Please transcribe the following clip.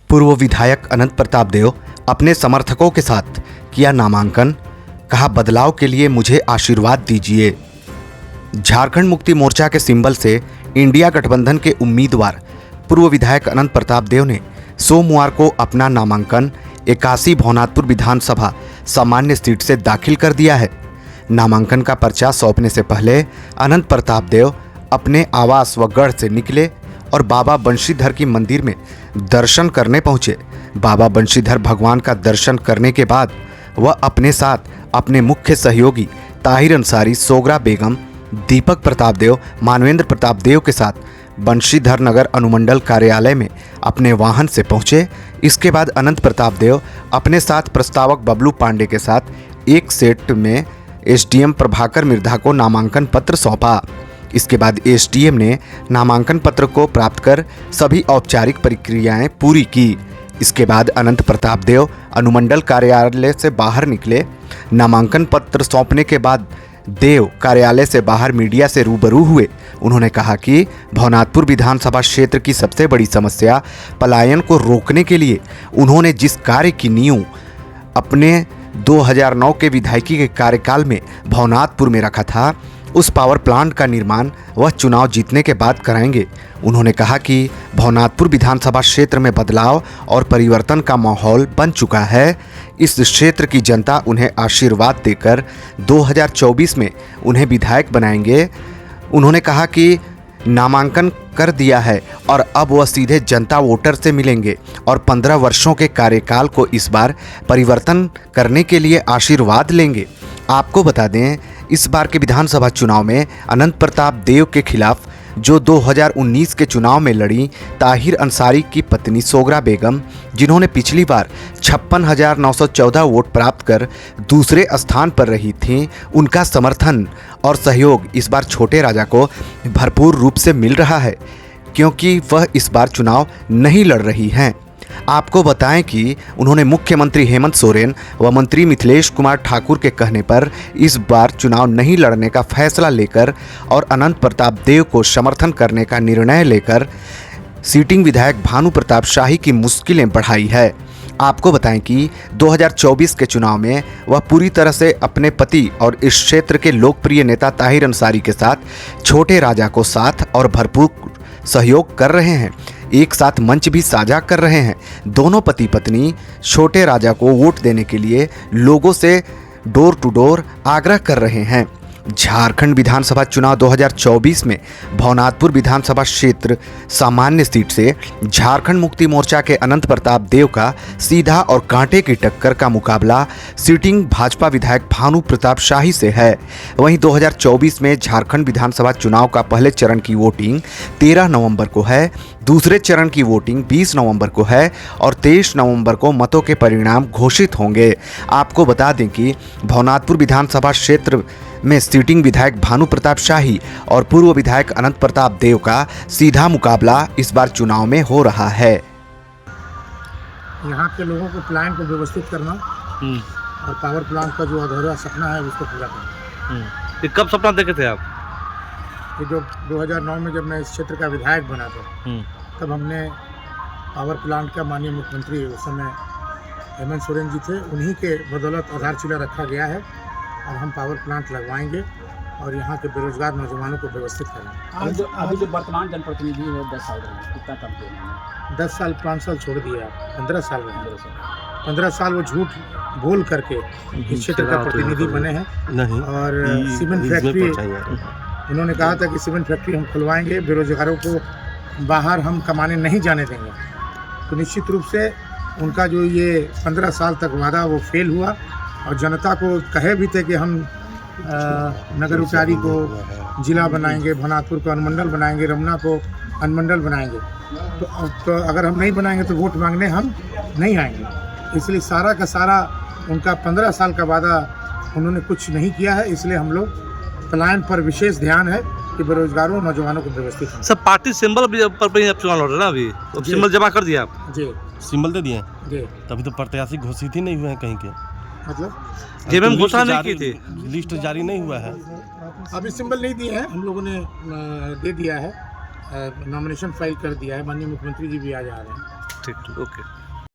पूर्व विधायक अनंत प्रताप देव अपने समर्थकों के साथ किया नामांकन। कहा, बदलाव के लिए मुझे आशीर्वाद दीजिए। झारखंड मुक्ति मोर्चा के सिंबल से इंडिया गठबंधन के उम्मीदवार पूर्व विधायक अनंत प्रताप देव ने सोमवार को अपना नामांकन 81 भवनाथपुर विधानसभा सामान्य सीट से दाखिल कर दिया है। नामांकन का पर्चा सौंपने से पहले अनंत प्रताप देव अपने आवास व गढ़ से निकले और बाबा बंशीधर की मंदिर में दर्शन करने पहुंचे। बाबा बंशीधर भगवान का दर्शन करने के बाद वह अपने साथ अपने मुख्य सहयोगी ताहिर अंसारी, सोगरा बेगम, दीपक प्रताप देव, मानवेंद्र प्रताप देव के साथ बंशीधर नगर अनुमंडल कार्यालय में अपने वाहन से पहुंचे। इसके बाद अनंत प्रताप देव अपने साथ प्रस्तावक बबलू पांडे के साथ एक सेट में एसडीएम प्रभाकर मिर्धा को नामांकन पत्र सौंपा। इसके बाद एसडीएम ने नामांकन पत्र को प्राप्त कर सभी औपचारिक प्रक्रियाएं पूरी की। इसके बाद अनंत प्रताप देव अनुमंडल कार्यालय से बाहर निकले। नामांकन पत्र सौंपने के बाद देव कार्यालय से बाहर मीडिया से रूबरू हुए। उन्होंने कहा कि भवनाथपुर विधानसभा क्षेत्र की सबसे बड़ी समस्या पलायन को रोकने के लिए उन्होंने जिस कार्य की नींव अपने 2009 के विधायकी के कार्यकाल में भवनाथपुर में रखा था, उस पावर प्लांट का निर्माण वह चुनाव जीतने के बाद कराएंगे। उन्होंने कहा कि भवनाथपुर विधानसभा क्षेत्र में बदलाव और परिवर्तन का माहौल बन चुका है। इस क्षेत्र की जनता उन्हें आशीर्वाद देकर 2024 में उन्हें विधायक बनाएंगे। उन्होंने कहा कि नामांकन कर दिया है और अब वह सीधे जनता वोटर से मिलेंगे और 15 वर्षों के कार्यकाल को इस बार परिवर्तन करने के लिए आशीर्वाद लेंगे। आपको बता दें, इस बार के विधानसभा चुनाव में अनंत प्रताप देव के खिलाफ जो 2019 के चुनाव में लड़ी ताहिर अंसारी की पत्नी सोगरा बेगम, जिन्होंने पिछली बार 56,914 वोट प्राप्त कर दूसरे स्थान पर रही थीं, उनका समर्थन और सहयोग इस बार छोटे राजा को भरपूर रूप से मिल रहा है, क्योंकि वह इस बार चुनाव नहीं लड़ रही हैं। आपको बताएं कि उन्होंने मुख्यमंत्री हेमंत सोरेन व मंत्री मिथिलेश कुमार ठाकुर के कहने पर इस बार चुनाव नहीं लड़ने का फैसला लेकर और अनंत प्रताप देव को समर्थन करने का निर्णय लेकर सीटिंग विधायक भानु प्रताप शाही की मुश्किलें बढ़ाई है। आपको बताएं कि 2024 के चुनाव में वह पूरी तरह से अपने पति और इस क्षेत्र के लोकप्रिय नेता ताहिर अंसारी के साथ छोटे राजा को साथ और भरपूर सहयोग कर रहे हैं। एक साथ मंच भी साझा कर रहे हैं। दोनों पति पत्नी छोटे राजा को वोट देने के लिए लोगों से डोर टू डोर आग्रह कर रहे हैं। झारखंड विधानसभा चुनाव 2024 में भवनाथपुर विधानसभा क्षेत्र सामान्य सीट से झारखंड मुक्ति मोर्चा के अनंत प्रताप देव का सीधा और कांटे की टक्कर का मुकाबला सीटिंग भाजपा विधायक भानु प्रताप शाही से है। वहीं 2024 में झारखंड विधानसभा चुनाव का पहले चरण की वोटिंग 13 नवंबर को है, दूसरे चरण की वोटिंग 20 नवंबर को है और 23 नवंबर को मतों के परिणाम घोषित होंगे। आपको बता दें कि भवनाथपुर विधानसभा क्षेत्र में सीटिंग विधायक भानु प्रताप शाही और पूर्व विधायक अनंत प्रताप देव का सीधा मुकाबला इस बार चुनाव में हो रहा है। यहाँ के लोगों को प्लान को व्यवस्थित करना और पावर प्लांट का जो अधूरा सपना है उसको पूरा करना। ये कब सपना देखे थे आप? ये जो 2009 में जब मैं इस क्षेत्र का विधायक बना था, तब हमने पावर प्लांट का माननीय मुख्यमंत्री उस समय हेमंत सोरेन जी थे, उन्हीं के बदौलत आधारशिला रखा गया है और हम पावर प्लांट लगवाएंगे और यहाँ के बेरोजगार नौजवानों को व्यवस्थित करेंगे। अभी जो वर्तमान जनप्रतिनिधि है 10 साल रहे, कितना कम किया? 10 साल 5 साल छोड़ दिए आप, 15 साल रहे। 15 साल वो झूठ बोल करके इस क्षेत्र का प्रतिनिधि बने हैं। और सीमेंट फैक्ट्री, उन्होंने कहा था कि सीमेंट फैक्ट्री हम खुलवाएंगे, बेरोजगारों को बाहर हम कमाने नहीं जाने देंगे। तो निश्चित रूप से उनका जो ये 15 साल तक वादा वो फेल हुआ और जनता को कहे भी थे कि हम नगर उचारी को जिला बनाएंगे, भवनाथपुर को अनुमंडल बनाएंगे, रमना को अनुमंडल बनाएंगे। तो अगर हम नहीं बनाएंगे तो वोट मांगने हम नहीं आएंगे। इसलिए सारा का सारा उनका 15 साल का वादा उन्होंने कुछ नहीं किया है। इसलिए हम लोग पलायन पर विशेष ध्यान है कि बेरोजगारों नौजवानों को व्यवस्थित करें। सब पार्टी सिंबल पर चुनाव लड़ रहे हैं ना अभी, तो सिंबल जमा कर दिया आप? जी, सिंबल दे दिए जी। तभी तो प्रत्याशी घोषित ही नहीं हुए हैं कहीं के, मतलब जेबीएम घोषणा नहीं की थी, लिस्ट जारी नहीं हुआ है। अभी सिंबल नहीं दिए हैं, हम लोगों ने दे दिया है, नॉमिनेशन फाइल कर दिया है। माननीय मुख्यमंत्री जी भी आज आ रहे हैं। ठीक ओके